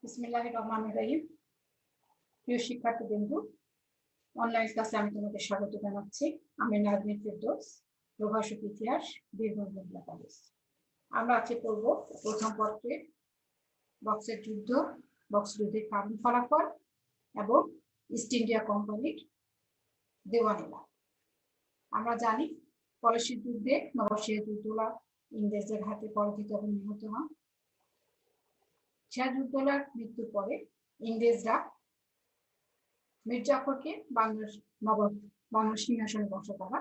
বিসমিল্লাহির রহমানির রহিম। প্রিয় শিক্ষার্থীবৃন্দ, অনলাইন ক্লাসে আমি তোমাদের স্বাগত জানাচ্ছি। আমি নাজনীন ফেরদৌস, প্রভাষক ইতিহাস, বীরভূম জেলা কলেজ। আমরা আজকে পড়ব প্রথম পত্রে বক্সের যুদ্ধ, বক্স যুদ্ধের কারণ ফলাফল এবং ইস্ট ইন্ডিয়া কোম্পানির দেওয়ানিলা। আমরা জানি পলাশীর যুদ্ধে নবাব সিরাজউদ্দৌলা ইংরেজদের হাতে পরাজিত এবং নিহত হন। সিরাজউদ্দৌলার মৃত্যুর পরে ইংরেজরা মীর জাফরকে বাংলার সিংহাসনে বসে তারা।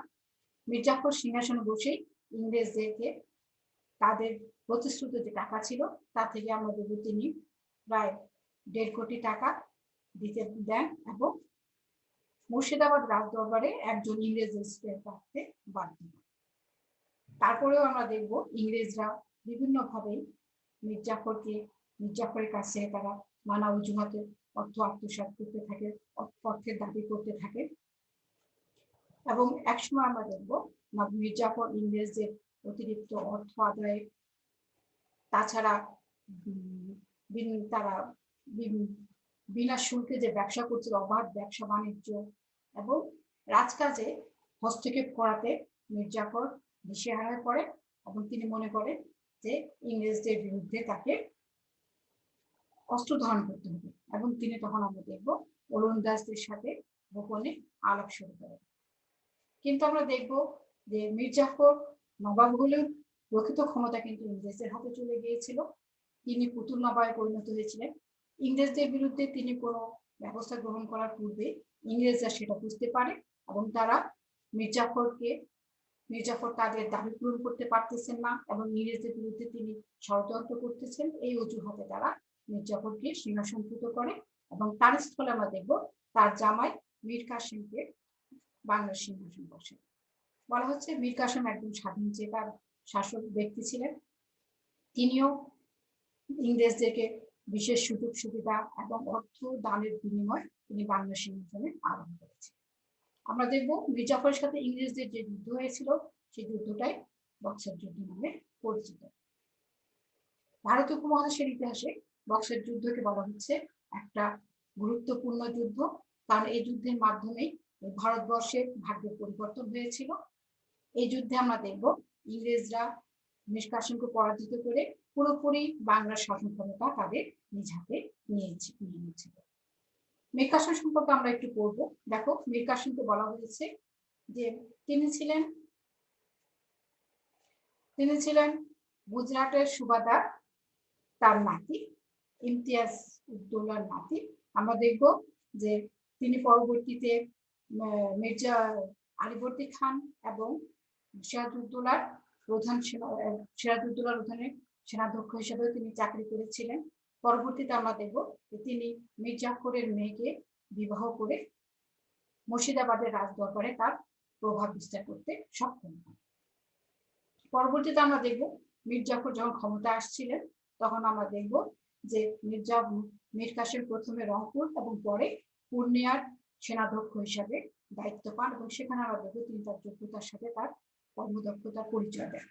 মীর জাফর সিংহাসনে বসেই ইংরেজদেরকে তাদের প্রতিশ্রুত যে টাকা ছিল তা থেকে আমরা দেব তিনি প্রায় 1.5 কোটি টাকা দিতে দেন এবং মুর্শিদাবাদ রাজদরবারে একজন ইংরেজ রেজিস্ট্রেট রাখতে বাধ্য হন। তারপরেও আমরা দেখব ইংরেজরা বিভিন্ন ভাবে মীর জাফরের কাছে তারা নানা অজুহাতে অর্থ আত্মসাৎ করতে থাকে, অর্থের দাবি করতে থাকে এবং একসময় আমরা দেখবো মীর জাফর ইংরেজদের অতিরিক্ত অর্থ আদায়ে তাছাড়া তারা বিনা শুল্কে যে ব্যবসা করছিল, অবাধ ব্যবসা বাণিজ্য এবং রাজকাজে হস্তক্ষেপ করাতে মীর জাফর দিশেহারা হয়ে পড়ে এবং তিনি মনে করেন যে ইংরেজদের বিরুদ্ধে তাকে অস্ত্র ধারণ করতে হবে এবং তিনি তখন আমরা দেখবো ওলন্দাজদের সাথে গোপনে আলাপ শুরু করেন। কিন্তু আমরা দেখবো যে মীর জাফর নবাব হলেও প্রকৃত ক্ষমতা কিন্তু ইংরেজদের হাতে চলে গিয়েছিল। তিনি পুতুল নবাবে পরিণত হয়েছিলেন। ইংরেজদের বিরুদ্ধে তিনি কোনো ব্যবস্থা গ্রহণ করার পূর্বে ইংরেজরা সেটা বুঝতে পারে এবং তারা মীর জাফর তাদের দাবি পূরণ করতে পারতেছেন না এবং ইংরেজদের বিরুদ্ধে তিনি ষড়যন্ত্র করতেছেন, এই অজুহাতে তারা মীর জাফরকে সিংহাসনচ্যুত করে এবং তার স্থলে আমরা দেখবো তার জামাই মীর কাসেমকে বাংলার সিংহাসন বসে। বলা হচ্ছে মীর কাসেম একজন স্বাধীন চেতার শাসক ব্যক্তি ছিলেন। তিনিও ইংরেজদেরকে বিশেষ সুযোগ সুবিধা এবং অর্থ দানের বিনিময়ে তিনি বাংলার সিংহাসনে আরোহণ করেছেন। আমরা দেখবো মীর জাফরের সাথে ইংরেজদের যে যুদ্ধ হয়েছিল সেই যুদ্ধটাই বক্সার যুদ্ধ নামে পরিচিত। ভারতীয় উপমহাদেশের ইতিহাসে বক্সার যুদ্ধকে বলা হচ্ছে একটা গুরুত্বপূর্ণ যুদ্ধ, কারণ এই যুদ্ধের মাধ্যমেই ভারতবর্ষের ভাগ্যের পরিবর্তন হয়েছিল। এই যুদ্ধে আমরা দেখব ইংরেজরা মীর কাসেমকে পরাজিত করে পুরোপুরি বাংলার শাসন ক্ষমতা তাদের নিজ হাতে নিয়েছিল। মীর কাসেম সম্পর্কে আমরা একটু পড়বো। দেখো, মীর কাসেমকে বলা হয়েছে যে তিনি ছিলেন গুজরাটের সুবাদার, তার নাতি ইমতিয়াজ উদ্দৌলার নাতি। আমরা দেখব যে তিনি পরবর্তীতে মির্জা আলীবর্দী খান এবং সিরাজউদ্দৌলার অধীনে সেনাধ্যক্ষ হিসেবে তিনি চাকরি করেছিলেন। পরবর্তীতে আমরা দেখব যে তিনি মীর জাফরের মেয়েকে বিবাহ করে মুর্শিদাবাদের রাজদরবারে তার প্রভাব বিস্তার করতে সক্ষম হন। পরবর্তীতে আমরা দেখব মীর জাফর যখন ক্ষমতা আসছিলেন তখন আমরা দেখব যে মীর কাসেম প্রথমে রংপুর এবং পরে পূর্ণিয়ার সেনাধ্যক্ষ হিসাবে দায়িত্ব পান এবং সেখানে আমরা দেখব তিনি তার যোগ্যতার সাথে তার কর্মদক্ষতার পরিচয় দেন।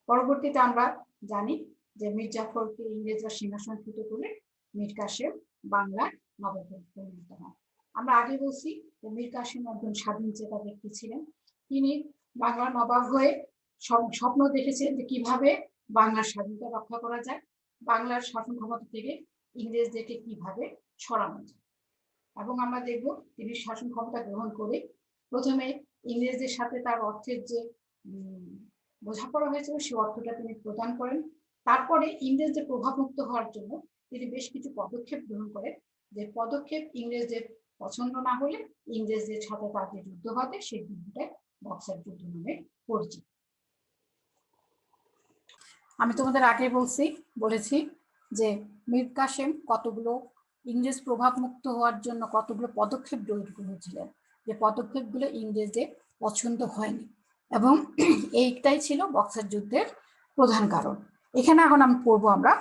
পরবর্তীতে আমরা জানি যে মীর জাফরকে ইংরেজরা সিংহাসনচ্যুত করে মীর কাসেম বাংলার নবাব পরিণত হন। আমরা আগে বলছি যে মীর কাসেম একজন স্বাধীন চেতা ব্যক্তি ছিলেন। তিনি বাংলার নবাব হয়ে স্বপ্ন দেখেছিলেন যে কিভাবে বাংলার স্বাধীনতা রক্ষা করা যায়, বাংলার শাসন ক্ষমতা থেকে ইংরেজদেরকে কিভাবে সরানো যায়। এবং আমরা দেখব তিনি শাসন ক্ষমতা গ্রহণ করে প্রথমে ইংরেজদের সাথে তার অর্থের যে বোঝাপড়া হয়েছিল সেই অর্থটা তিনি প্রদান করেন। তারপরে ইংরেজদের প্রভাবমুক্ত হওয়ার জন্য তিনি বেশ কিছু পদক্ষেপ গ্রহণ করেন, যে পদক্ষেপ ইংরেজদের পছন্দ না হলে ইংরেজদের সাথে তার যে যুদ্ধ হবে সেই যুদ্ধটাই বক্সার যুদ্ধ নামে পরিচিত। আমি তোমাদের আগে বলেছি যে মীর কাসেম কতগুলো ইংরেজ প্রভাব মুক্ত হওয়ার জন্য কতগুলো পদক্ষেপ গ্রহণ করেছিলেন, যে পদক্ষেপগুলো ইংরেজদের পছন্দ হয়নি এবং এইটাই ছিল বক্সার যুদ্ধের প্রধান কারণ। এখানে এখন আমি পড়বো আমরা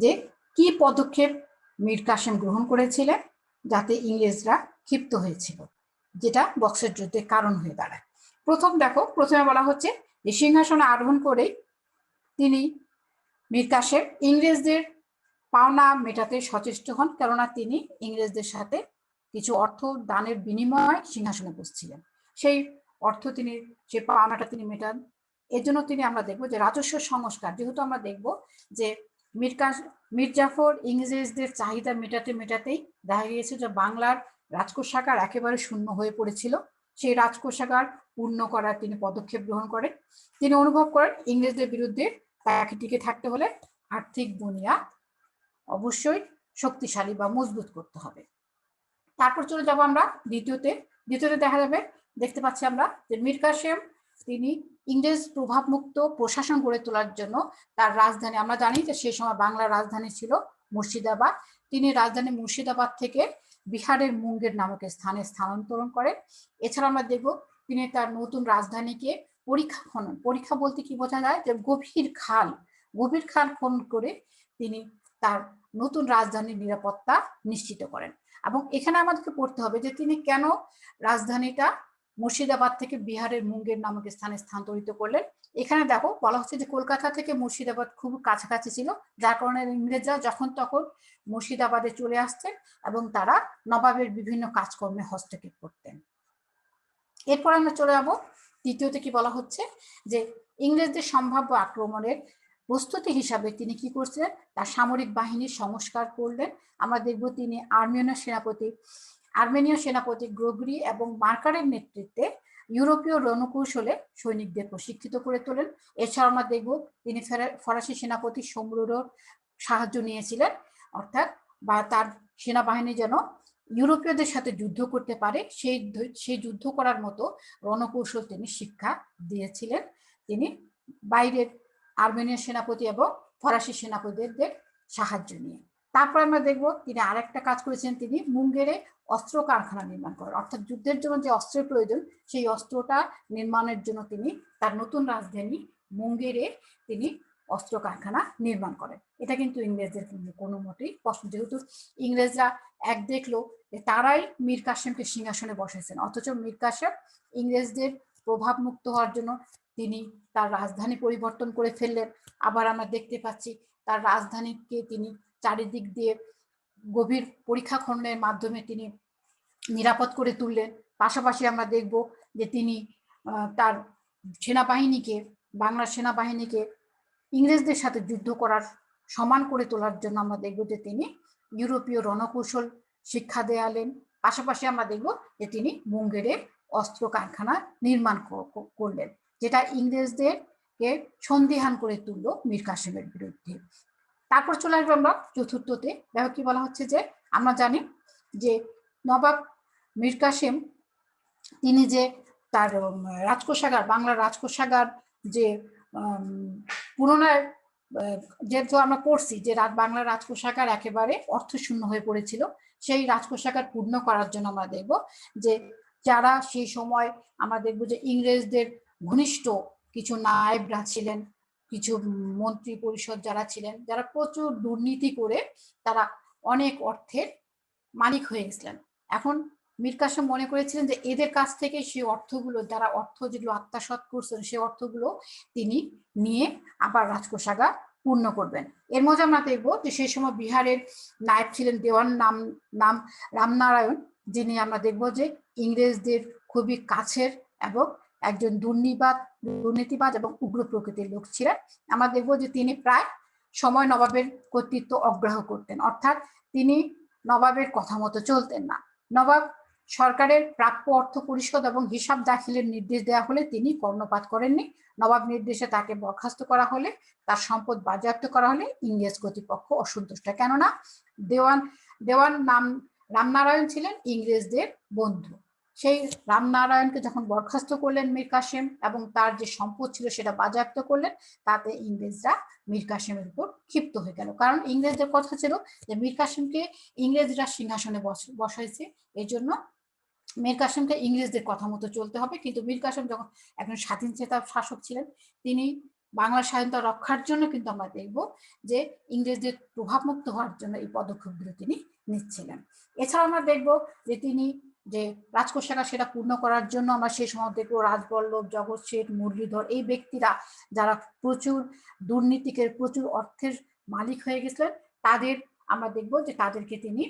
যে কি পদক্ষেপ মীর কাসেম গ্রহণ করেছিলেন যাতে ইংরেজরা ক্ষিপ্ত হয়েছিল, যেটা বক্সার যুদ্ধের কারণ হয়ে দাঁড়ায়। প্রথমে বলা হচ্ছে যে সিংহাসনে আরোহণ করে তিনি মীর কাসেম ইংরেজদের পাওনা মেটাতে সচেষ্ট হন, কেননা তিনি ইংরেজদের সাথে কিছু অর্থ দানের বিনিময়ে সিংহাসনে বসছিলেন। সেই অর্থ তিনি, সেই পাওনাটা তিনি মেটান। এর জন্য তিনি, আমরা দেখবো যে রাজস্ব সংস্কার, যেহেতু আমরা দেখবো যে মীর জাফর ইংরেজদের চাহিদা মেটাতে মেটাতেই দেখা গিয়েছে যে বাংলার রাজকোষাগার একেবারে শূন্য হয়ে পড়েছিল। সেই রাজকোষাগার পূর্ণ করার তিনি পদক্ষেপ গ্রহণ করেন। তিনি অনুভব করেন ইংরেজদের বিরুদ্ধে তাকে টিকে থাকতে হলে আর্থিক বুনিয়াদ অবশ্যই শক্তিশালী বা মজবুত করতে হবে। তারপর চলে যাব আমরা দ্বিতীয়তে দেখা যাবে, দেখতে পাচ্ছি আমরা যে মীর কাসেম তিনি ইংরেজ প্রভাবমুক্ত প্রশাসন গড়ে তোলার জন্য তার রাজধানী, আমরা জানি যে সেই সময় বাংলার রাজধানী ছিল মুর্শিদাবাদ, তিনি রাজধানী মুর্শিদাবাদ থেকে বিহারের মুঙ্গের নামক স্থানে স্থানান্তরণ করেন। এছাড়া আমরা দেখব তিনি তার নতুন রাজধানীকে পরীক্ষা খনন, পরীক্ষা বলতে কি বোঝা যায় যে গভীর খাল খনন করে তিনি তার নতুন রাজধানীর নিরাপত্তা নিশ্চিত করেন। এবং এখানে আমাদেরকে পড়তে হবে যে তিনি কেন রাজধানীটা মুর্শিদাবাদ থেকে বিহারের মুঙ্গের নামক স্থানে স্থানান্তরিত করলেন। এখানে দেখো বলা হচ্ছে যে কলকাতা থেকে মুর্শিদাবাদ খুব কাছাকাছি ছিল, যার কারণে ইংরেজরা যখন তখন মুর্শিদাবাদে চলে আসতেন এবং তারা নবাবের বিভিন্ন কাজকর্মে হস্তক্ষেপ করতেন। এরপর আমরা চলে যাব তৃতীয়তে, কি বলা হচ্ছে যে ইংরেজদের সম্ভাব্য আক্রমণের প্রস্তুতি হিসাবে তিনি কি করছিলেন, তার সামরিক বাহিনীর সংস্কার করলেন। আমরা দেখব তিনি আর্মেনীয় সেনাপতি গ্রোগরি এবং মার্কারের নেতৃত্বে ইউরোপীয় রণকৌশলে সৈনিকদের প্রশিক্ষিত করে তোলেন। এছাড়া আমরা দেখব তিনি ফরাসি সেনাপতি সম্রুরও সাহায্য নিয়েছিলেন, অর্থাৎ বা তার সেনাবাহিনী যেন ইউরোপীয়দের সাথে যুদ্ধ করতে পারে সেই যুদ্ধ করার মতো রণকৌশল তিনি শিক্ষা দিয়েছিলেন। তিনি বাইরের আর্মেনীয় সেনাপতি এবং ফরাসি সেনাপতিদের সাহায্য নিয়ে। তারপর আমরা দেখব তিনি আরেকটা কাজ করেছেন, তিনি মুঙ্গেরে অস্ত্র কারখানা নির্মাণ করেন, অর্থাৎ যুদ্ধের জন্য যে অস্ত্রের প্রয়োজন সেই অস্ত্রটা নির্মাণের জন্য তিনি তার নতুন রাজধানী মুঙ্গেরে তিনি অস্ত্র কারখানা নির্মাণ করেন। এটা কিন্তু ইংরেজদের কোনো মতেই পছন্দ, যেহেতু ইংরেজরা এক দেখলো যে তারাই মীর কাসেমকে সিংহাসনে বসাইছেন, অথচ মীর কাসেম ইংরেজদের প্রভাব মুক্ত হওয়ার জন্য তিনি তার রাজধানী পরিবর্তন করে ফেললেন। আবার আমরা দেখতে পাচ্ছি তার রাজধানীকে তিনি চারিদিক দিয়ে গভীর পরীক্ষা খননের মাধ্যমে তিনি নিরাপদ করে তুললেন। পাশাপাশি আমরা দেখব যে তিনি তার সেনাবাহিনীকে, বাংলার সেনাবাহিনীকে ইংরেজদের সাথে যুদ্ধ করার সমান করে তোলার জন্য আমরা দেখব যে তিনি ইউরোপীয় রণকৌশল শিক্ষা দেয়ালেন। পাশাপাশি আমরা দেখব যে তিনি মুঙ্গেরে অস্ত্র কারখানা নির্মাণ করলেন, যেটা ইংরেজদেরকে সন্দিহান করে তুলল মীর কাসেমের বিরুদ্ধে। তারপর চলে আসবো আমরা চতুর্থতে, দেখো কি বলা হচ্ছে যে আমরা জানি যে নবাব মীর কাসেম তিনি যে তার রাজকোষাগার, বাংলার রাজকোষাগার যে পুনরায়, যেহেতু আমরা পড়ছি যে বাংলার রাজকোষাগার একেবারে অর্থশূন্য হয়ে পড়েছিল, সেই রাজকোষাগার পূর্ণ করার জন্য আমরা দেখব যে যারা সেই সময় আমরা দেখব যে ইংরেজদের ঘনিষ্ঠ কিছু নায়েবরা ছিলেন, কিছু মন্ত্রী পরিষদ যারা ছিলেন, যারা প্রচুর দুর্নীতি করে তারা অনেক অর্থের মালিক হয়ে গেছিলেন। এখন মীর কাসেম মনে করেছিলেন যে এদের কাছ থেকে সেই অর্থগুলো, যারা অর্থ যেগুলো আত্মসাৎ করছেন সেই অর্থগুলো তিনি নিয়ে আবার রাজকোষাগার পূর্ণ করবেন। এর মধ্যে আমরা দেখবো যে সেই সময় বিহারের নায়েব ছিলেন দেওয়ান নাম রামনারায়ণ, যিনি আমরা দেখব যে ইংরেজদের খুবই কাছের এবং একজন দুর্নীতিবাদ এবং উগ্র প্রকৃতির লোক ছিলেন। আমরা দেখব যে তিনি প্রায় সময় নবাবের কর্তৃত্ব অগ্রাহ্য করতেন, অর্থাৎ তিনি নবাবের কথা মতো চলতেন না। নবাব সরকারের প্রাপ্য অর্থ পরিশোধ এবং হিসাব দাখিলের নির্দেশ দেওয়া হলে তিনি কর্ণপাত করেননি। নবাব নির্দেশে তাকে বরখাস্ত করা হলে, তার সম্পদ বাজেয়াপ্ত করা হলে ইংরেজ কর্তৃপক্ষ অসন্তুষ্ট, কেননা দেওয়ান রামনারায়ণ ছিলেন ইংরেজদের বন্ধু। সেই রামনারায়ণকে যখন বরখাস্ত করলেন মীর কাসেম এবং তার যে সম্পদ ছিল সেটা বাজেয়াপ্ত করলেন, তাতে ইংরেজরা মীর কাসেমের উপর ক্ষিপ্ত হয়ে গেল, কারণ ইংরেজদের কথা ছিল যে মীর কাসেমকে ইংরেজরা সিংহাসনে বসাইছে, এই জন্য মীর কাসেমকে ইংরেজদের কথা মতো চলতে হবে। কিন্তু মীর কাসেম যখন একজন স্বাধীনচেতা শাসক ছিলেন, তিনি বাংলার স্বাধীনতা রক্ষার জন্য কিন্তু আমরা দেখব যে ইংরেজদের প্রভাবমুক্ত হওয়ার জন্য এই পদক্ষেপগুলো তিনি নিচ্ছিলেন। এছাড়া আমরা দেখব যে তিনি যে রাজকোষাগার সেটা পূর্ণ করার জন্য আমরা সেই সময় দেখবো রাজবল্লভ, জগৎ শেঠ, মুরলীধর, এই ব্যক্তিরা যারা প্রচুর দুর্নীতিকে, প্রচুর অর্থের মালিক হয়ে গেছিলেন, তাদের আমরা দেখব যে তাদেরকে তিনি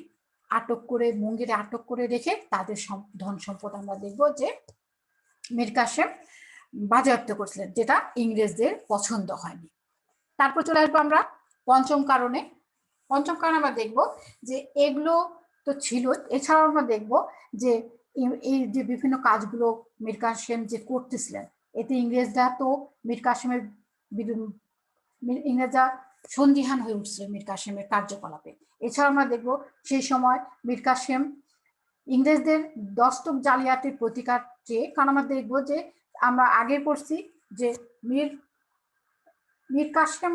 আটক করে মুঙ্গেরে আটক করে রেখে তাদের ধন সম্পদ আমরা দেখব যে মীর কাসেম বাজেয়াপ্ত করছিলেন, যেটা ইংরেজদের পছন্দ হয়নি। তারপর চলে আসবো আমরা পঞ্চম কারণে। পঞ্চম কারণে আমরা দেখব যে এগুলো তো ছিল, এছাড়াও আমরা দেখব যে এই যে বিভিন্ন কাজগুলো মীর কাসেম যে করতেছিলেন, এতে ইংরেজরা তো মীর কাসেমের ইংরেজরা সন্দিহান হয়ে উঠছিল মীর কাসেমের কার্যকলাপে। এছাড়া আমরা দেখব সেই সময় মীর কাসেম ইংরেজদের দস্তক জালিয়াতির প্রতিকার চেয়ে, কারণ আমরা দেখব যে আমরা আগে পড়ছি যে মীর কাসেম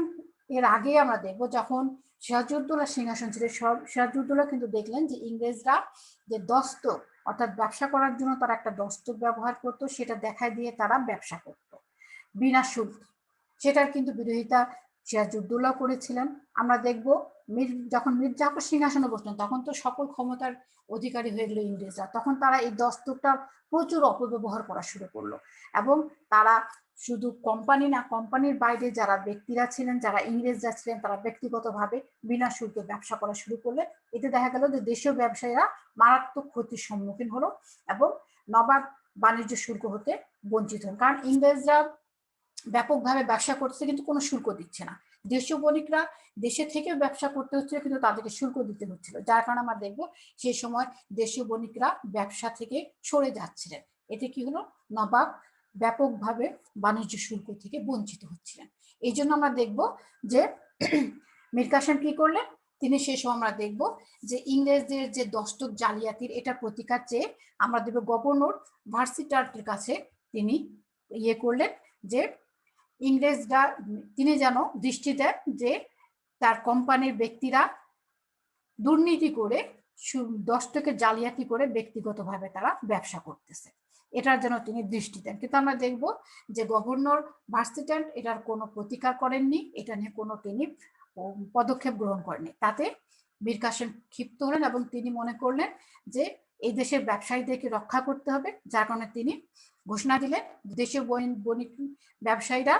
এর আগে আমরা দেখব যখন সিরাজউদ্দৌলা সিংহাসন ছিল, সিরাজউদ্দৌলা কিন্তু দেখলেন যে ইংরেজরা যে দস্তক অর্থাৎ ব্যবসা করার জন্য তারা একটা দস্তক ব্যবহার করতো, সেটা দেখায় দিয়ে তারা ব্যবসা করত বিনা শুল্ক। সেটার কিন্তু বিরোধিতা সিরাজউদ্দৌলা করেছিলেন। আমরা দেখব যখন মীর জাফর সিংহাসনে বসলেন তখন তো সকল ক্ষমতার অধিকারী হয়ে গেল ইংরেজরা, তখন তারা এই দস্তকটা প্রচুর অপব্যবহার করা শুরু করলো এবং তারা শুধু কোম্পানি না, কোম্পানির বাইরে যারা ব্যক্তিরা ছিলেন, যারা ইংরেজরা ছিলেন, তারা ব্যক্তিগতভাবে বিনা শুল্কে ব্যবসা করা শুরু করলে এতে দেখা গেল যে দেশীয় ব্যবসায়ীরা মারাত্মক ক্ষতির সম্মুখীন হলো এবং নবাব বাণিজ্য শুল্ক হতে বঞ্চিত হন। কারণ ইংরেজরা ব্যাপকভাবে ব্যবসা করছে কিন্তু কোনো শুল্ক দিচ্ছে না, দেশীয় বণিকরা দেশে থেকে ব্যবসা করতে হচ্ছিল কিন্তু তাদেরকে শুল্ক দিতে হচ্ছিল, যার কারণে আমরা দেখবো সেই সময় দেশীয় বণিকরা ব্যবসা থেকে সরে যাচ্ছিলেন। এতে কি হলো, নবাব ব্যাপকভাবে বাণিজ্য শুল্ক থেকে বঞ্চিত হচ্ছিলেন। এই জন্য আমরা দেখব যে মীর কাসেম কি করলেন, তিনি সেই সময় আমরা দেখব যে ইংরেজদের যে দস্তক জালিয়াতির এটা প্রতিকার চেয়ে আমরা দেখব গভর্নর ভার্সিটার্টের কাছে তিনি ইয়ে করলেন যে ইংরেজরা তিনি যেন দৃষ্টি দেন যে তার কোম্পানির ব্যক্তিরা দুর্নীতি করে দস্তকে জালিয়াতি করে ব্যক্তিগতভাবে তারা ব্যবসা করতেছে, এটার জন্য তিনি দৃষ্টি দেন। কিন্তু আমরা দেখব যে গভর্নর ভার্সিটার্ট এটার কোনো প্রতিকার করেননি, এটা নিয়ে কোনো তিনি পদক্ষেপ গ্রহণ করেননি। তাতে মীর কাসেম ক্ষিপ্ত হলেন এবং তিনি মনে করলেন যে এই দেশের ব্যবসায়ীদেরকে রক্ষা করতে হবে, যার কারণে তিনি ঘোষণা দিলেন দেশীয় বণিক ব্যবসায়ীরা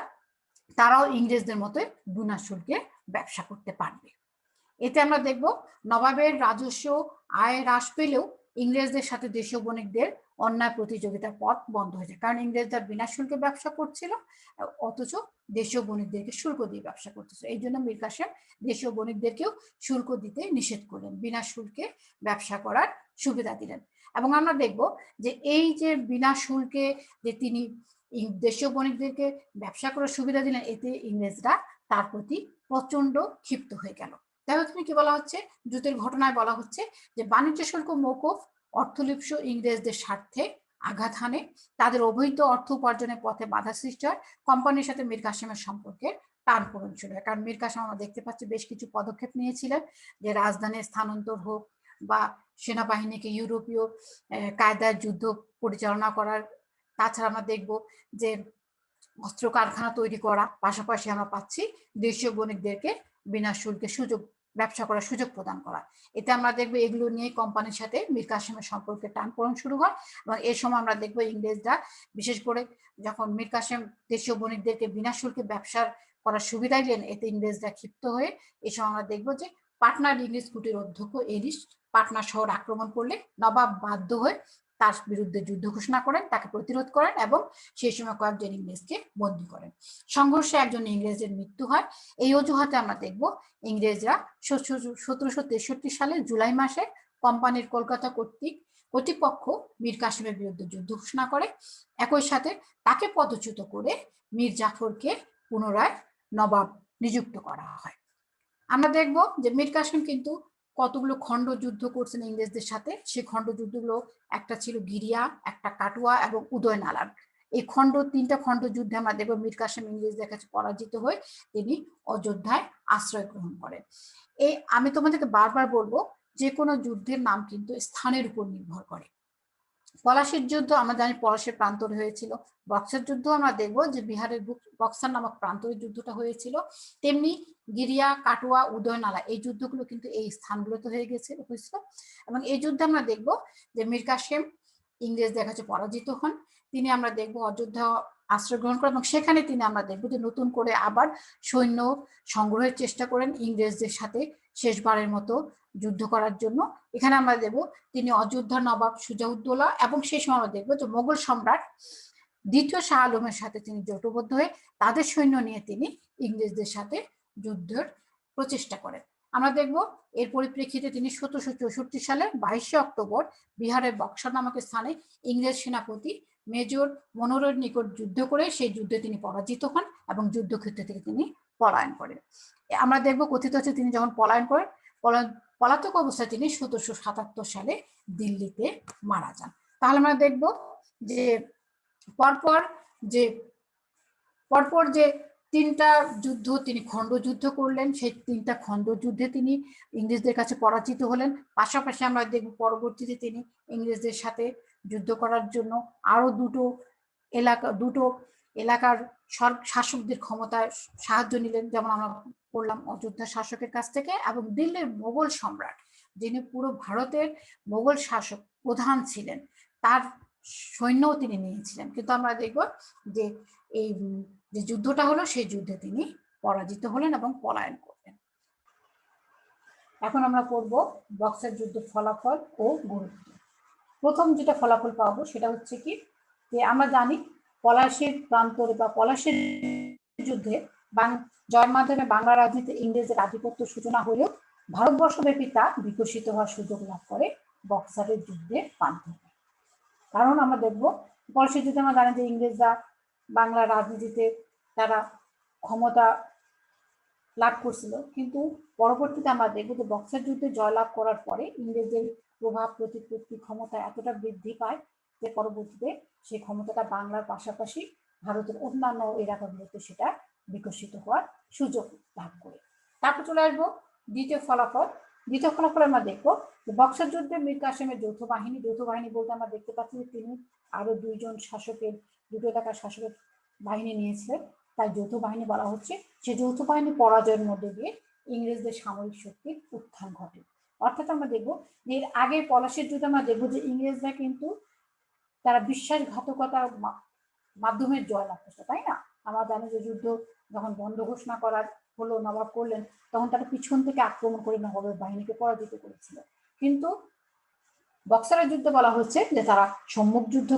তারাও ইংরেজদের মতো বিনা শুল্কে ব্যবসা করতে পারবে। এতে আমরা দেখব নবাবের রাজস্ব আয় হ্রাস পেলেও ইংরেজদের সাথে দেশীয় বণিকদের অন্যায় প্রতিযোগিতার পথ বন্ধ হয়েছে, কারণ ইংরেজরা বিনা শুল্কে ব্যবসা করছিল অথচ দেশীয় বণিকদেরকে শুল্ক দিয়ে ব্যবসা করতেছে। এই জন্য মীর কাসেম দেশীয় বণিকদেরকেও শুল্ক দিতে নিষেধ করলেন, বিনা শুল্কে ব্যবসা করার সুবিধা দিলেন। এবং আমরা দেখব যে এই যে বিনা শুল্কে যে তিনি দেশীয় বণিকদেরকে ব্যবসা করার সুবিধা দিলেন, এতে ইংরেজরা তার প্রতি প্রচন্ড ক্ষিপ্ত হয়ে গেল। দেখো এখানে কি বলা হচ্ছে, জুতের ঘটনায় বলা হচ্ছে যে বাণিজ্য শুল্ক মওকুফ অর্থলিপ্স ইংরেজদের স্বার্থে আঘাত হানে, তাদের অবৈধ অর্থ উপার্জনের পথে বাধা সৃষ্টি হয়, কোম্পানির সাথে মীর কাসেমের সম্পর্কে টানপোড়েন শুরু হয়। কারণ মীর কাসেম আমরা দেখতে পাচ্ছি বেশ কিছু পদক্ষেপ নিয়েছিলেন, যে রাজধানীর স্থানান্তর হোক বা সেনাবাহিনীকে ইউরোপীয় কায়দায় যুদ্ধ পরিচালনা করার, তাছাড়া আমরা দেখব যে অস্ত্র কারখানা তৈরি করা, পাশাপাশি আমরা পাচ্ছি দেশীয় বণিকদেরকে বিনা শুল্কে ব্যবসা করার সুযোগ প্রদান করা। এতে আমরা দেখবো এগুলো নিয়ে কোম্পানির সাথে মীর কাসেমের সম্পর্কে টানপোড়েন শুরু হয় এবং এই সময় আমরা দেখবো ইংরেজরা বিশেষ করে যখন মীর কাসেম দেশীয় বণিকদেরকে বিনা শুল্কে ব্যবসা করার সুবিধা দিলেন, এতে ইংরেজরা ক্ষিপ্ত হয়ে এই সময় আমরা দেখবো যে পাটনার ইংরেজ কুটির অধ্যক্ষ এলিস পাটনা শহর আক্রমণ করলে নবাব বাধ্য হয়ে তার বিরুদ্ধে যুদ্ধ ঘোষণা করেন, তাকে প্রতিরোধ করেন এবং সেই সময় কয়েকজন ইংরেজকে বন্দী করেন। সংঘর্ষে একজন ইংরেজের মৃত্যু হয়। এই অজুহাতে আমরা দেখব ইংরেজরা 1763 সালে জুলাই মাসে কোম্পানির কলকাতা কর্তৃপক্ষ মীর কাসেমের বিরুদ্ধে যুদ্ধ ঘোষণা করে, একই সাথে তাকে পদচ্যুত করে মীর জাফরকে পুনরায় নবাব নিযুক্ত করা হয়। আমরা দেখব যে মীর কাসেম কিন্তু কতগুলো খণ্ড যুদ্ধ করছেন ইংরেজদের সাথে। সেই খণ্ড যুদ্ধগুলো একটা ছিল গিরিয়া, একটা কাটুয়া এবং উদয়নালার। এই তিনটা খণ্ড যুদ্ধে আমরা দেখব মীর কাসেম ইংরেজদের কাছে পরাজিত হয়ে তিনি অযোধ্যায় আশ্রয় গ্রহণ করেন। আমি তোমাদেরকে বারবার বলবো যে কোনো যুদ্ধের নাম কিন্তু স্থানের উপর নির্ভর করে। পলাশির যুদ্ধ আমরা জানি পলাশের প্রান্তরে হয়েছিল, বক্সার যুদ্ধ আমরা দেখবো যে বিহারের বক্সার নামক প্রান্তরে যুদ্ধটা হয়েছিল, তেমনি গিরিয়া, কাটুয়া, উদয়নালা এই যুদ্ধগুলো কিন্তু এই স্থানগুলোতে হয়েছিল। এবং এই যুদ্ধে আমরা দেখবো যে মীর কাসেম ইংরেজদের কাছে পরাজিত হন। তিনি আমরা দেখবো অযোধ্যা আশ্রয় গ্রহণ করেন এবং সেখানে তিনি আমরা দেখবো যে নতুন করে আবার সৈন্য সংগ্রহের চেষ্টা করেন ইংরেজদের সাথে শেষবারের মতো যুদ্ধ করার জন্য। এখানে আমরা দেখব তিনি অযোধ্যার নবাব সুজাউদ্দৌলা এবং সেই সময় আমরা দেখবো যে মোগল সম্রাট দ্বিতীয় শাহ আলমের সাথে তিনি জোটবদ্ধ হয়ে তাদের সৈন্য নিয়ে তিনি ইংরেজদের সাথে যুদ্ধের প্রচেষ্টা করেন। আমরা দেখব এর পরিপ্রেক্ষিতে তিনি 1764 সালে 22 অক্টোবর বিহারের বক্সার নামক স্থানে ইংরেজ সেনাপতি মেজর মনোরের নিকট যুদ্ধ করে সেই যুদ্ধে তিনি পরাজিত হন এবং যুদ্ধক্ষেত্র থেকে তিনি পলায়ন করেন। আমরা দেখব কথিত হচ্ছে তিনি যখন পলায়ন করেন পলাতক অবস্থায় তিনি 1777 সালে দিল্লিতে মারা যান। তাহলে আমরা দেখব যে পরপর যে তিনটা যুদ্ধ তিনি খণ্ডযুদ্ধ করলেন, সেই তিনটা খণ্ডযুদ্ধে তিনি ইংরেজদের কাছে পরাজিত হলেন। পাশাপাশি আমরা দেখব পরবর্তীতে তিনি ইংরেজদের সাথে যুদ্ধ করার জন্য আরো দুটো এলাকার শাসকদের ক্ষমতায় সাহায্য নিলেন, যেমন আমরা পড়লাম অযোধ্যা শাসকের কাছ থেকে, এবং দিল্লির মোগল সম্রাট যিনি পুরো ভারতের মোগল শাসক প্রধান ছিলেন তার সৈন্যও তিনি নিয়েছিলেন। কিন্তু আমরা দেখব যে এই যে যুদ্ধটা হলো সেই যুদ্ধে তিনি পরাজিত হলেন এবং পলায়ন করলেন। এখন আমরা পড়ব বক্সার যুদ্ধের ফলাফল ও গুরুত্ব। প্রথম যেটা ফলাফল পাবো সেটা হচ্ছে কি, যে আমরা জানি পলাশীর প্রান্তরে বা পলাশীর যুদ্ধে জয়ের মাধ্যমে বাংলা রাজনীতিতে ইংরেজের আধিপত্য সূচনা হলেও ভারতবর্ষব্যাপী তা বিকশিত হওয়ার সুযোগ লাভ করে বক্সারের যুদ্ধের মাধ্যমে। কারণ আমরা দেখব পলাশীর যুদ্ধে আমরা জানি যে ইংরেজরা বাংলা রাজনীতিতে তারা ক্ষমতা লাভ করছিল, কিন্তু পরবর্তীতে আমরা দেখবো যে বক্সার যুদ্ধে জয়লাভ করার পরে ইংরেজদের প্রভাব প্রতিপত্তি ক্ষমতা এতটা বৃদ্ধি পায় যে পরবর্তীতে সেই ক্ষমতাটা বাংলার পাশাপাশি ভারতের অন্যান্য এলাকাগুলোতে সেটা বিকশিত হওয়ার সুযোগ লাভ করে। তারপর চলে আসবো দ্বিতীয় ফলাফল। দ্বিতীয় ফলাফল আমরা দেখবো যে বক্সার যুদ্ধে মীর কাসেমের যৌথ বাহিনী বলতে আমরা দেখতে পাচ্ছি যে তিনি আরো দুটো এলাকার শাসকের বাহিনী নিয়েছিলেন, তাই যৌথ বাহিনী বলা হচ্ছে। সে যৌথ বাহিনী পরাজয়ের মধ্যে দিয়ে ইংরেজদের সামরিক শক্তির উত্থান ঘটে। অর্থাৎ আমরা দেখবো যে এর আগে পলাশীর যুদ্ধে আমরা দেখবো যে ইংরেজরা কিন্তু তারা বিশ্বাসঘাতকতার মাধ্যমে জয়লাভ করছে, তাই না? আমরা জানি যে যুদ্ধ যখন বন্ধ ঘোষণা করার হলো, নবাব করলেন, তখন তারা পিছন থেকে আক্রমণ করে নবাবের বাহিনীকে পরাজিত করেছিল। কিন্তু বক্সারের যুদ্ধে বলা হচ্ছে যে তারা সম্মুখ যুদ্ধ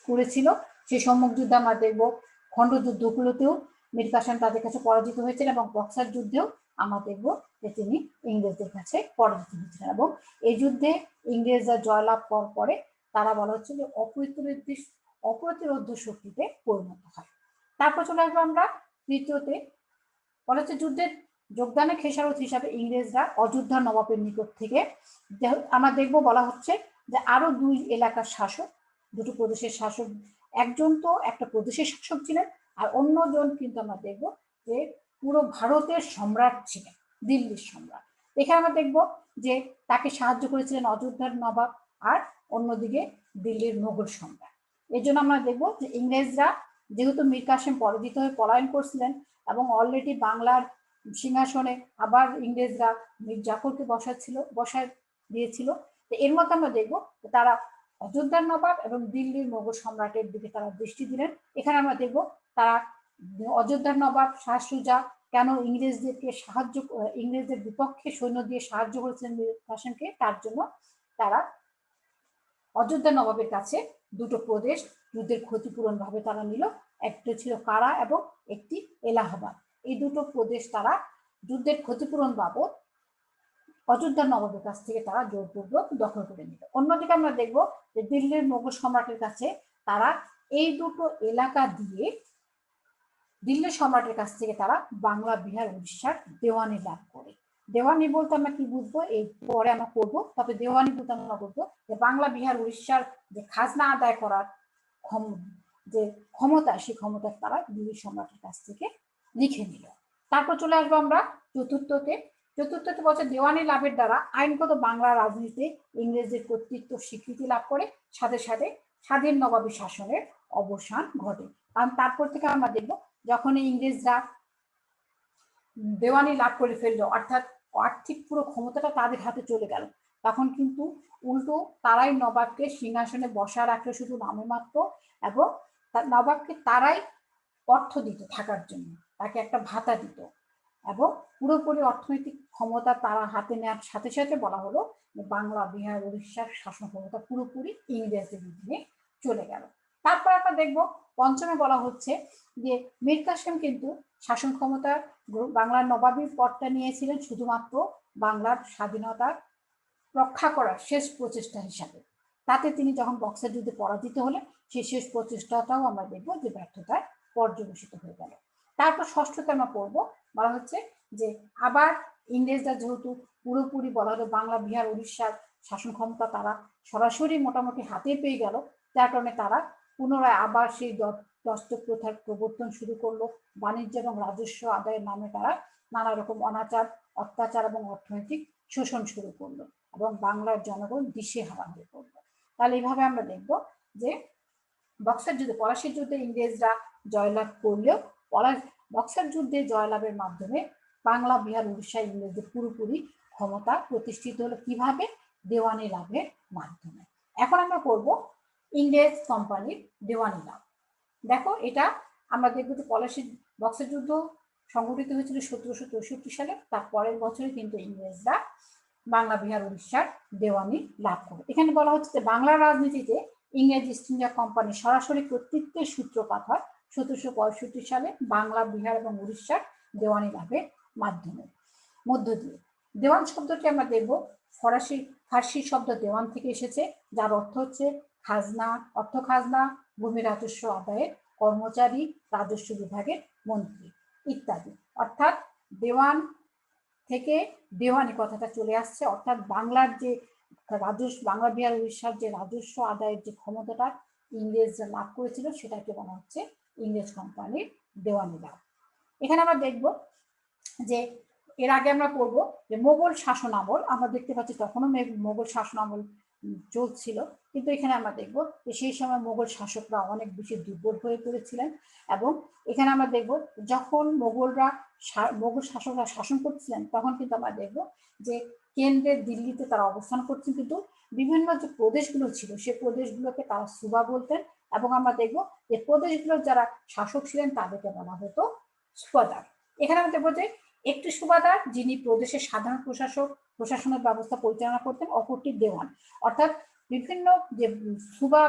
করেছিল। সেই সম্মুখ যুদ্ধে আমরা দেখবো খণ্ডযুদ্ধগুলোতেও মীর কাসেম তাদের কাছে পরাজিত হয়েছিলেন এবং বক্সার যুদ্ধেও আমরা দেখবো যে তিনি ইংরেজদের কাছে পরাজিত হয়েছিলেন এবং এই যুদ্ধে ইংরেজরা জয়লাভ করার পরে তারা বলা হচ্ছে যে অপ্রতিরোধ্য শক্তিতে পরিণত হয়। তারপর চলে আসবো আমরা তৃতীয়তে, বলা হচ্ছে যুদ্ধের যোগদানের খেসারত হিসাবে ইংরেজরা অযোধ্যার নবাবের নিকট থেকে আমরা দেখবো বলা হচ্ছে যে আরো দুই এলাকার শাসক, দুটো প্রদেশের শাসক, একজন তো একটা প্রদেশের শাসক ছিলেন আর অন্যজন কিন্তু আমরা দেখবো যে পুরো ভারতের সম্রাট ছিলেন, দিল্লির সম্রাট। এখানে আমরা দেখবো যে তাকে সাহায্য করেছিলেন অযোধ্যার নবাব আর অন্যদিকে দিল্লির মোগল সম্রাট। এর জন্য আমরা দেখবো যে ইংরেজরা যেহেতু মীর কাসেম পরাজিত হয়ে পলায়ন করছিলেন এবং অলরেডি বাংলার সিংহাসনে আবার ইংরেজরা মীর জাফরকে বসায় দিয়েছিল, তো এর মধ্যে আমরা দেখবো তারা অযোধ্যার নবাব এবং দিল্লির মোগল সম্রাটের দিকে তারা দৃষ্টি দিলেন। এখানে আমরা দেখবো তারা অযোধ্যার নবাব শাহ সুজা কেন ইংরেজদের বিপক্ষে সৈন্য দিয়ে সাহায্য করেছিলেন মীর কাসেমকে, তার জন্য তারা অযোধ্যার নবাবের কাছে দুটো প্রদেশ যুদ্ধের ক্ষতিপূরণ ভাবে তারা নিল। একটা ছিল কারা এবং একটি এলাহাবাদ। এই দুটো প্রদেশ তারা যুদ্ধের ক্ষতিপূরণ বাবদ অযোধ্যার নবাবের কাছ থেকে তারা জোরপূর্বক দখল করে নিল। অন্যদিকে আমরা দেখবো যে দিল্লির মোগল সম্রাটের কাছে তারা এই দুটো এলাকা দিয়ে দিল্লির সম্রাটের কাছ থেকে তারা বাংলা, বিহার, উড়িষ্যার দেওয়ানি লাভ করে। দেওয়ানি বলতে আমরা কি বুঝবো এই পরে আমরা করবো, তবে দেওয়ানি বলতে আমরা বলবো যে বাংলা, বিহার, উড়িষ্যার যে খাজনা আদায় করার যে ক্ষমতা, সেই ক্ষমতা তারা দিল্লির সম্রাটের কাছ থেকে লিখে নিল। তারপর চলে আসবো আমরা চতুর্থতে বলছে দেওয়ানি লাভের দ্বারা আইনগত বাংলা রাজনীতিতে ইংরেজদের কর্তৃত্ব স্বীকৃতি লাভ করে, সাথে সাথে স্বাধীন নবাবী শাসনের অবসান ঘটে। কারণ তারপর থেকে আমরা দেখবো যখন ইংরেজরা দেওয়ানি লাভ করে ফেললো, অর্থাৎ আর্থিক পুরো ক্ষমতাটা তাদের হাতে চলে গেল, তখন কিন্তু উল্টো তারাই নবাবকে সিংহাসনে বসা রাখলো শুধু নামে মাত্র, এবং নবাবকে তারাই অর্থ দিত থাকার জন্য, তাকে একটা ভাতা দিত এবং পুরোপুরি অর্থনৈতিক ক্ষমতা তারা হাতে নেওয়ার সাথে সাথে বলা হলো বাংলা, বিহার, উড়িষ্যার শাসন ক্ষমতা পুরোপুরি ইংরেজদের অধীনে চলে গেল। তারপর আমরা দেখব পঞ্চমে বলা হচ্ছে যে মীর কাসেম কিন্তু শাসন ক্ষমতা বাংলার নবাবী পদটা নিয়েছিলেন শুধুমাত্র বাংলার স্বাধীনতার রক্ষা করার শেষ প্রচেষ্টা হিসাবে। তাতে তিনি যখন বক্সার যুদ্ধে পরাজিত হলেন, সেই শেষ প্রচেষ্টাটাও আমরা দেখব যে ব্যর্থতায় পর্যবেসিত হয়ে গেল। তারপর ষষ্ঠতে আমরা পড়বো, বলা হচ্ছে যে আবার ইংরেজরা যেহেতু পুরোপুরি বলা হলো বাংলা, বিহার, উড়িষ্যার শাসন ক্ষমতা তারা সরাসরি মোটামুটি হাতে পেয়ে গেল, যার কারণে তারা পুনরায় আবার সেই দস্তক প্রথার প্রবর্তন শুরু করলো। বাণিজ্য এবং রাজস্ব আদায়ের নামে তারা নানা রকম অনাচার, অত্যাচার এবং অর্থনৈতিক শোষণ শুরু করলো এবং বাংলার জনগণ দিশেহারা হয়ে পড়লো। তাহলে এইভাবে আমরা দেখব যে বক্সার যুদ্ধে, পলাশীর যুদ্ধে ইংরেজরা জয়লাভ করলেও বক্সার যুদ্ধে জয়লাভের মাধ্যমে বাংলা, বিহার, উড়িষ্যায় ইংরেজদের পুরোপুরি ক্ষমতা প্রতিষ্ঠিত হলো কিভাবে? দেওয়ানি লাভের মাধ্যমে। এখন আমরা করব ইংরেজ কোম্পানির দেওয়ানি লাভ। দেখো এটা আমরা দেখবো যে পলাশীর বক্সার যুদ্ধ সংঘটিত হয়েছিল 1763 সালে। তার পরের বছরে কিন্তু ইংরেজরা বাংলা, বিহার, উড়িষ্যার দেওয়ানি লাভ করে। এখানে বলা হচ্ছে যে বাংলার রাজনীতিতে ইংরেজ ইস্ট ইন্ডিয়া কোম্পানি সরাসরি কর্তৃত্বের সূত্রপাত হয় 1765 সালে বাংলা, বিহার এবং উড়িষ্যার দেওয়ানি লাভের মাধ্যমে মধ্য দিয়ে। দেওয়ান শব্দটি আমরা দেখব ফার্সি শব্দ দেওয়ান থেকে এসেছে, যার অর্থ হচ্ছে খাজনা, অর্থ খাজনা, ভূমি রাজস্ব আদায়ের কর্মচারী, রাজস্ব বিভাগের মন্ত্রী ইত্যাদি। অর্থাৎ দেওয়ান থেকে দেওয়ানি কথাটা চলে আসছে, অর্থাৎ বাংলার যে রাজস্ব, বাংলা, বিহার, উড়িষ্যার যে রাজস্ব আদায়ের যে ক্ষমতাটা ইংরেজরা লাভ করেছিল সেটাকে বলা হচ্ছে ইংরেজ কোম্পানির দেওয়ানি লাভ। এখানে আমরা দেখব যে এর আগে আমরা পড়বো যে মোগল শাসন আমল, আমরা দেখতে পাচ্ছি তখনও মোগল শাসন আমল চলছিল, কিন্তু এখানে আমরা দেখব যে সেই সময় মোগল শাসকরা অনেক বেশি দুর্বল হয়ে পড়েছিলেন এবং এখানে আমরা দেখব যখন মোগল শাসকরা শাসন করছিলেন তখন কিন্তু আমরা দেখব যে কেন্দ্রের দিল্লিতে তারা অবস্থান করছেন, কিন্তু বিভিন্ন যে প্রদেশগুলো ছিল সেই প্রদেশগুলোকে তারা সুবা বলতেন এবং আমরা দেখব যে প্রদেশগুলোর যারা শাসক ছিলেন তাদেরকে বলা হতো সুবাদার। এখানে আমরা দেখবো যে একটি সুবাদার যিনি প্রদেশের সাধারণ প্রশাসনের ব্যবস্থা পরিচালনা করতেন, অপরটি দেওয়ান। অর্থাৎ বিভিন্ন যে সুবা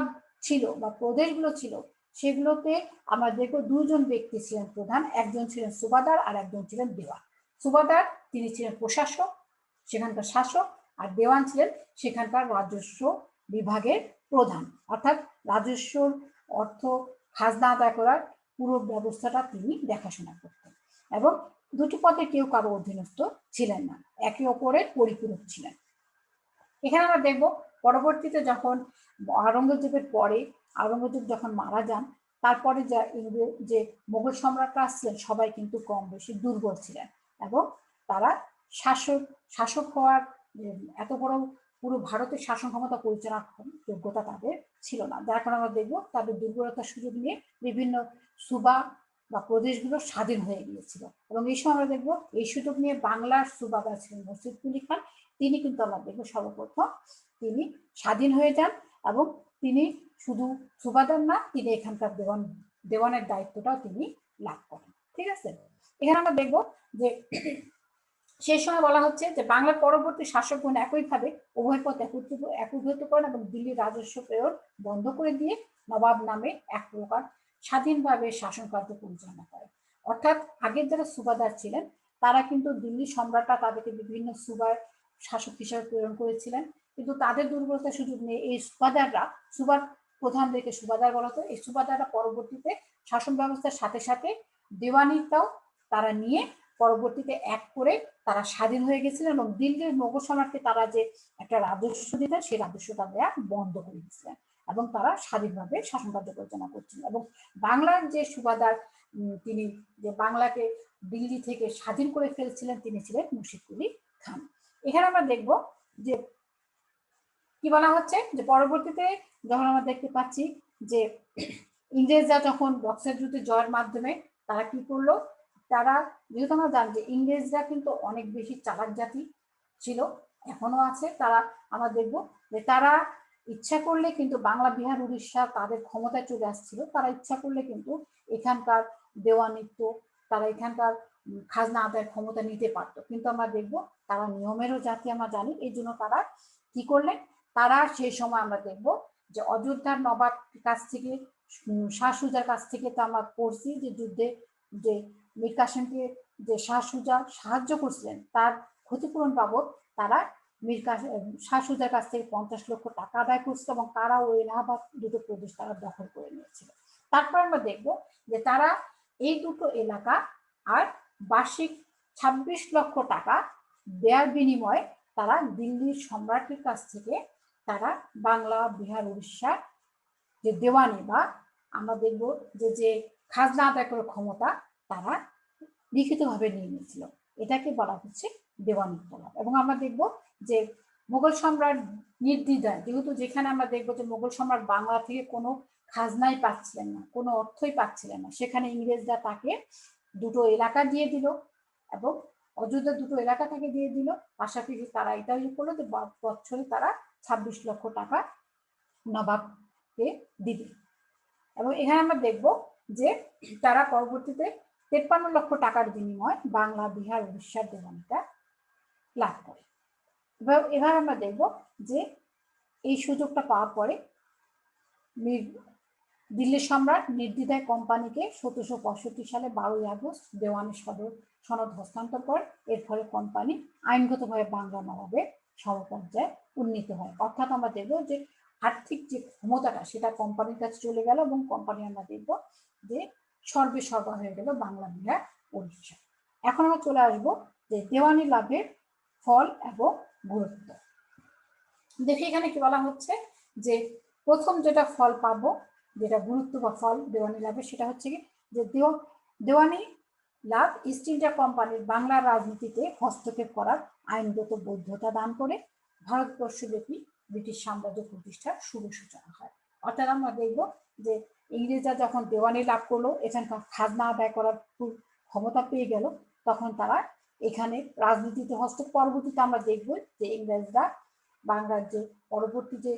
ছিল বা প্রদেশগুলো ছিল সেগুলোতে আমরা দেখবো দুজন ব্যক্তি ছিলেন প্রধান, একজন ছিলেন সুবাদার আর একজন ছিলেন দেওয়ান। সুবাদার তিনি ছিলেন প্রশাসক, সেখানকার শাসক, আর দেওয়ান ছিলেন সেখানকার রাজস্ব বিভাগের প্রধান, অর্থাৎ রাজস্ব অর্থ খাজনা আদায় করার পুরো ব্যবস্থাটা তিনি দেখাশোনা করতেন এবং দুটি পদে কেউ কারো অধীনস্থ ছিলেন না, একে অপরের পরিপূরক ছিলেন। এখানে আমরা দেখব পরবর্তীতে যখন আওরঙ্গজেবের পরে আওরঙ্গজেব যখন মারা যান, তারপরে যে মোগল সম্রাটরা আসছিলেন সবাই কিন্তু কম বেশি দুর্বল ছিলেন এবং তারা শাসক হওয়ার এত বড় পুরো ভারতের শাসন ক্ষমতা পরিচালনার যোগ্যতা তাদের ছিল না, যার কারণে আমরা দেখবো তাদের দুর্বলতার সুযোগ নিয়ে বিভিন্ন সুবা বা প্রদেশগুলো স্বাধীন হয়ে গিয়েছিল এবং এই সময় আমরা দেখবো এই সুযোগ নিয়ে বাংলার সুবাদার ছিলেন মুর্শিদ কুলি খান, তিনি কিন্তু আমরা দেখবো সর্বপ্রথম তিনি স্বাধীন হয়ে যান এবং তিনি শুধু সুবাদার না, তিনি এখানকার দেওয়ানের দায়িত্বটাও তিনি লাভ করেন। ঠিক আছে, এখানে আমরা দেখবো যে সেই সময় বলা হচ্ছে যে বাংলার পরবর্তী শাসকগণ একইভাবে উভয় পথ একীভূত করেন এবং দিল্লির রাজস্ব প্রেরণ বন্ধ করে দিয়ে নবাব নামে এক প্রকার স্বাধীনভাবে শাসন কার্য পরিচালনা করে। অর্থাৎ আগের যারা সুবাদার ছিলেন তারা কিন্তু দিল্লি সম্রাটরা তাদেরকে বিভিন্ন সুবার শাসক হিসেবে প্রেরণ করেছিলেন, কিন্তু তাদের দুর্বলতার সুযোগ নিয়ে এই সুবার প্রধানদেরকে সুবাদার বলা হতো, এই সুবাদাররা পরবর্তীতে শাসন ব্যবস্থার সাথে সাথে দেওয়ানিটাও তারা নিয়ে পরবর্তীতে এক করে তারা স্বাধীন হয়ে গেছিলেন এবং দিল্লির মোগল সম্রাটকে তারা যে একটা রাজস্ব দিতেন সেই রাজস্বটা দেওয়া বন্ধ করে দিয়েছিলেন এবং তারা স্বাধীনভাবে শাসন কার্য পরিচালনা করছিলেন। এবং বাংলার যে সুবাদার তিনি যে বাংলাকে দিল্লি থেকে স্বাধীন করে ফেলছিলেন তিনি ছিলেন মুর্শিদ কুলি খান। এখানে আমরা দেখব যে কি বলা হচ্ছে যে পরবর্তীতে যখন আমরা দেখতে পাচ্ছি যে ইংরেজরা যখন বক্সার যুদ্ধে জয়ের মাধ্যমে তারা কি করলো, তারা যেহেতু আমরা জানি যে ইংরেজরা কিন্তু অনেক বেশি চালাক জাতি ছিল, এখনো আছে, তারা আমরা দেখবো যে তারা ইচ্ছা করলে কিন্তু বাংলা, বিহার, উড়িষ্যা তাদের ক্ষমতায় চলে আসছিল, তারা ইচ্ছা করলে কিন্তু এখানকার দেওয়ানিত্ব, তারা এখানকার খাজনা আদায়ের ক্ষমতা নিতে পারতো। কিন্তু আমরা দেখব তারা নিয়মেরও জাতি আমরা জানি, এই জন্য তারা কি করলেন, তারা সেই সময় আমরা দেখব যে অযোধ্যার নবাব কাছ থেকে, শাহ সুজার কাছ থেকে তো আমরা পড়ছি যে যুদ্ধে যে মীর কাসেমকে যে শাহ সুজা সাহায্য করছিলেন, তার ক্ষতিপূরণ বাবদ তারা শাহ সুজার কাছ থেকে 50 লক্ষ টাকা আদায় করছিল, এবং তারা ওই এলাহাবাদ দুটো প্রদেশ তারা দখল করে নিয়েছিল। তারপর আমরা দেখব যে তারা এই দুটো এলাকা আর বার্ষিক 26 লক্ষ টাকা দেয়ার বিনিময়ে তারা দিল্লির সম্রাটের কাছ থেকে তারা বাংলা, বিহার, উড়িষ্যা যে দেওয়ানি বা আমরা দেখব যে যে খাজনা আদায় করার ক্ষমতা তারা লিখিতভাবে নিয়ে নিয়েছিল। এটাকে বলা হচ্ছে দেওয়ানি প্রলাপ। এবং আমরা দেখব যে মোগল সম্রাট নির্দ্বিধায়, যেহেতু যেখানে আমরা দেখবো যে মোগল সম্রাট বাংলা থেকে কোনো খাজনাই পাচ্ছিলেন না, কোনো অর্থই পাচ্ছিলেন না, সেখানে ইংরেজরা তাকে দুটো এলাকা দিয়ে দিল, এবং অযোধ্যা দুটো এলাকা তাকে দিয়ে দিল। পাশাপাশি তারা এটাও করলো যে বছরে তারা 26 লক্ষ টাকা নবাবকে দিবে। এবং এখানে আমরা দেখব যে তারা পরবর্তীতে 53 লক্ষ টাকার বিনিময়ে বাংলা, বিহার, উড়িষ্যার দেওয়ানিটা লাভ করে। এবার আমরা দেখব যে এই সুযোগটা পাওয়ার পরে দিল্লির সম্রাট নির্দ্বিধায় কোম্পানিকে 1765 সালে 12 আগস্ট দেওয়ানি সনদ হস্তান্তর করে। এর ফলে কোম্পানি আইনগতভাবে বাংলা নবাবের সমপর্যায়ে উন্নীত হয়। অর্থাৎ আমরা দেখব যে আর্থিক যে ক্ষমতাটা সেটা কোম্পানির কাছে চলে গেল, এবং কোম্পানি আমরা দেখব যে সর্বা হয়ে গেল বাংলা, বিহার, উড়িষ্যা। এখন আমরা চলে আসবো যে দেওয়ানি লাভের ফল এবং গুরুত্ব। দেখি এখানে কি বলা হচ্ছে যে প্রথম যেটা ফল পাবো, যেটা গুরুত্ব বা ফল দেওয়ানি লাভের, সেটা হচ্ছে কি যে দেওয়ানি লাভ ইস্ট ইন্ডিয়া কোম্পানির বাংলা রাজনীতিতে হস্তক্ষেপ করার আইনগত বৈধতা দান করে ভারতবর্ষব্যাপী ব্রিটিশ সাম্রাজ্য প্রতিষ্ঠার শুভ সূচনা হয়। অর্থাৎ আমরা দেখব যে ইংরেজরা যখন দেওয়ানি লাভ করলো, এখানকার খাজনা আদায় করার ক্ষমতা পেয়ে গেল, তখন তারা এখানে রাজনীতিতে পরবর্তীতে আমরা দেখব যে ইংরেজরা বাংলার যে পরবর্তী যে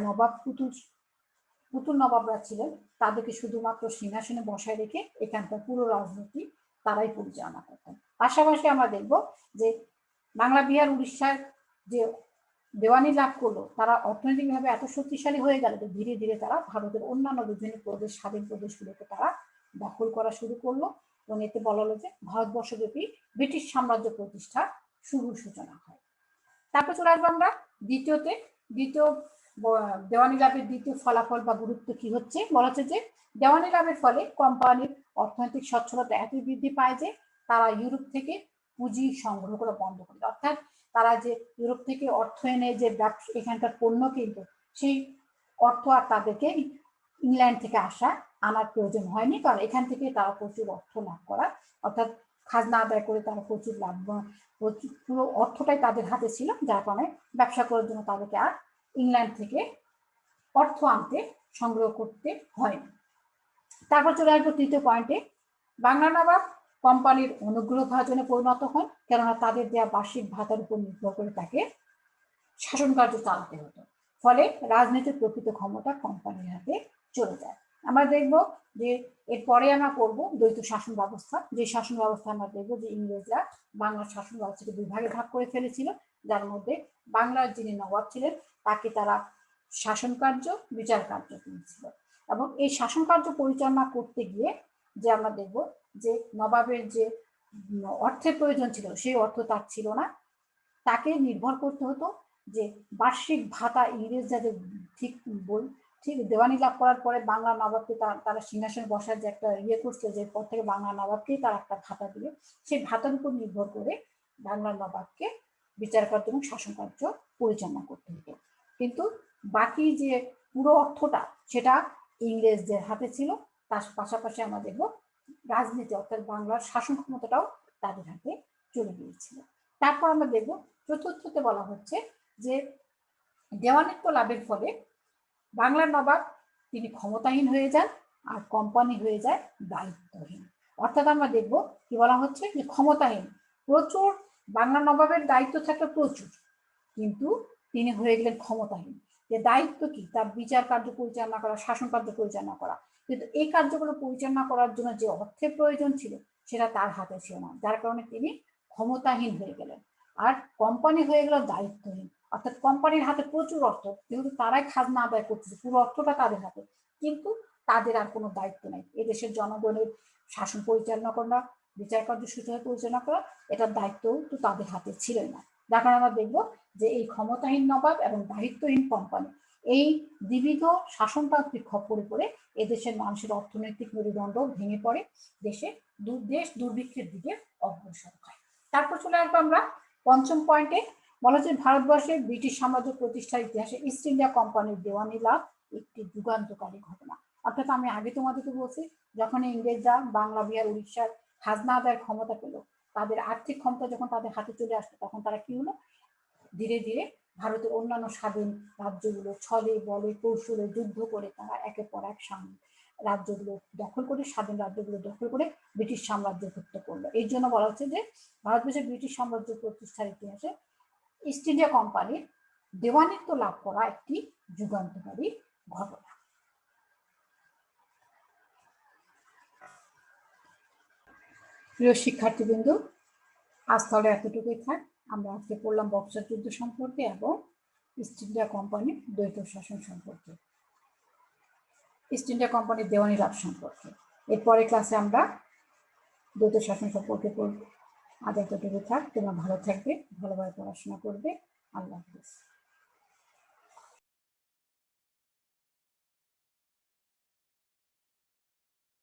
নবাব পুতুল নবাবরা ছিলেন, তাদেরকে শুধুমাত্র সিংহাসনে বসায় রেখে এখানকার পুরো রাজনীতি তারাই পরিচালনা করতেন। পাশাপাশি আমরা দেখব যে বাংলা, বিহার, উড়িষ্যার যে দেওয়ানি লাভ করলো, তারা অর্থনৈতিকভাবে এত শক্তিশালী হয়ে গেল যে ধীরে ধীরে তারা ভারতের অন্যান্য বিভিন্ন প্রদেশ, স্বাধীন প্রদেশগুলোকে তারা দখল করা শুরু করলো, এবং এতে বলা হলো যে ভারতবর্ষব্যাপী ব্রিটিশ সাম্রাজ্য প্রতিষ্ঠার শুভ সূচনা হয়। তারপর চলে আসবো আমরা দ্বিতীয় দেওয়ানি লাভের দ্বিতীয় ফলাফল বা গুরুত্ব কি হচ্ছে। বলা হচ্ছে যে দেওয়ানি লাভের ফলে কোম্পানির অর্থনৈতিক সচ্ছলতা এত বৃদ্ধি পায় যে তারা ইউরোপ থেকে পুঁজি সংগ্রহ করা বন্ধ করে। অর্থাৎ তারা যে ইউরোপ থেকে অর্থ এনে যে এখানকার পণ্য কিনতো, সেই অর্থ আর তাদেরকে ইংল্যান্ড থেকে আনার প্রয়োজন হয়নি, কারণ এখান থেকে তারা প্রচুর অর্থ লাভ করা, অর্থাৎ খাজনা আদায় করে তারা প্রচুর লাভ, পুরো অর্থটাই তাদের হাতে ছিল, যার কারণে ব্যবসা করার জন্য তাদেরকে আর ইংল্যান্ড থেকে অর্থ আনতে সংগ্রহ করতে হয়নি। তারপর চলে আসবো তৃতীয় পয়েন্টে। বাংলা নবাব কোম্পানির অনুগ্রহ ভাজনে পরিণত হন, কেননা তাদের দেওয়া বার্ষিক ভাতার উপর নির্ভর করে তাকে শাসন কার্য চালাতে হতো। ফলে রাজনীতির প্রকৃত ক্ষমতা কোম্পানির হাতে চলে যায়। আমরা দেখব যে এরপরে আমরা করব দ্বৈত শাসন ব্যবস্থা। যে শাসন ব্যবস্থা আমরা দেখবো যে ইংরেজরা বাংলার শাসন ব্যবস্থাকে দুই ভাগে ভাগ করে ফেলেছিল, যার মধ্যে বাংলার যিনি নবাব ছিলেন তাকে তারা শাসন কার্য, বিচার কার্য দিয়েছিল। এবং এই শাসন কার্য পরিচালনা করতে গিয়ে যে আমরা দেখব যে নবাবের যে অর্থের প্রয়োজন ছিল, সেই অর্থ তার ছিল না, তাকে নির্ভর করতে হতো যে বার্ষিক ভাতা ইংরেজরা যে ঠিক দেওয়ানি লাভ করার পরে বাংলা নবাবকে তারা সিংহাসনে বসার যে একটা করছে, যে পর থেকে বাংলা নবাবকেই তারা একটা ভাতা দিবে, সেই ভাতার উপর নির্ভর করে বাংলা নবাবকে বিচার কার্য এবং শাসন কার্য পরিচালনা করতে হতো। কিন্তু বাকি যে পুরো অর্থটা সেটা ইংরেজদের হাতে ছিল। তার পাশাপাশি আমরা দেখবো রাজনীতি অর্থাৎ বাংলার শাসন ক্ষমতাটাও তাদের হাতে চলে গিয়েছিল। তারপর আমরা দেখব চতুর্থতে বলা হচ্ছে যে দেওয়ানিত্ব লাভের ফলে বাংলার নবাব তিনি ক্ষমতাহীন হয়ে যান, আর কোম্পানি হয়ে যায় দায়িত্বহীন। অর্থাৎ আমরা দেখব কি বলা হচ্ছে যে ক্ষমতাহীন, প্রচুর বাংলা নবাবের দায়িত্ব থাকে প্রচুর, কিন্তু তিনি হয়ে গেলেন ক্ষমতাহীন। যে দায়িত্ব কি, তার বিচার কার্য পরিচালনা করা, শাসন কার্য পরিচালনা করা, কিন্তু এই কার্যগুলো পরিচালনা করার জন্য যে অর্থের প্রয়োজন ছিল সেটা তার হাতে ছিল না, যার কারণে তিনি ক্ষমতাহীন হয়ে গেলেন। আর কোম্পানি হয়ে গেল দায়িত্বহীন, অর্থাৎ কোম্পানির হাতে প্রচুর অর্থ, যেহেতু তারাই খাজনা আদায় করতেছে, পুরো অর্থটা তাদের হাতে, কিন্তু তাদের আর কোনো দায়িত্ব নেই এদেশের জনগণের শাসন পরিচালনা করা, বিচার কার্য সুষ্ঠুভাবে পরিচালনা করা, এটার দায়িত্বও তো তাদের হাতে ছিল না। যার কারণে আমরা দেখবো যে এই ক্ষমতাহীন নবাব এবং দায়িত্বহীন কোম্পানি, এই বিবিধ শাসনতান্ত্রিক খপ্পরে পড়ে এদেশের মানুষের অর্থনৈতিক মেরুদণ্ড ভেঙে পড়ে, দেশ দুর্ভিক্ষের দিকে অগ্রসর হয়। তারপর চলে আসবো আমরা পঞ্চম পয়েন্টে, বলা হচ্ছে ভারতবর্ষে ব্রিটিশ সাম্রাজ্য প্রতিষ্ঠার ইতিহাসে ইস্ট ইন্ডিয়া কোম্পানির দেওয়ানি লাভ একটি যুগান্তকারী ঘটনা। অর্থাৎ আমি আগে তোমাদেরকে বলছি, যখন ইংরেজরা বাংলা, বিহার, উড়িষ্যার খাজনা আদায়ের ক্ষমতা পেল, তাদের আর্থিক ক্ষমতা যখন তাদের হাতে চলে আসলো, তখন তারা কি হলো, ধীরে ধীরে ভারতের অন্যান্য স্বাধীন রাজ্যগুলো ছলে বলে কৌশলে যুদ্ধ করে তারা একের পর এক রাজ্যগুলো দখল করে, স্বাধীন রাজ্যগুলো দখল করে ব্রিটিশ সাম্রাজ্যভুক্ত করলো। এই জন্য বলা হচ্ছে যে ভারতবর্ষে ব্রিটিশ সাম্রাজ্য প্রতিষ্ঠার ইতিহাসে ইস্ট ইন্ডিয়া কোম্পানির দেওয়ানিত্ব লাভ করা একটি যুগান্তকারী ঘটনা। প্রিয় শিক্ষার্থীবৃন্দ, আজ তাহলে এতটুকুই থাক। আমরা আজকে পড়লাম বক্সার যুদ্ধ সম্পর্কে এবং ইস্ট ইন্ডিয়া কোম্পানির দ্বৈত শাসন সম্পর্কে, ইস্ট ইন্ডিয়া কোম্পানির দেওয়ানি লাভ সম্পর্কে। এরপরে ক্লাসে আমরা দ্বৈত শাসন সম্পর্কে পড়ব। আজ এতটুকু থাক, তোমরা ভালো থাকবে, ভালোভাবে পড়াশোনা করবে। আল্লাহ হাফেজ।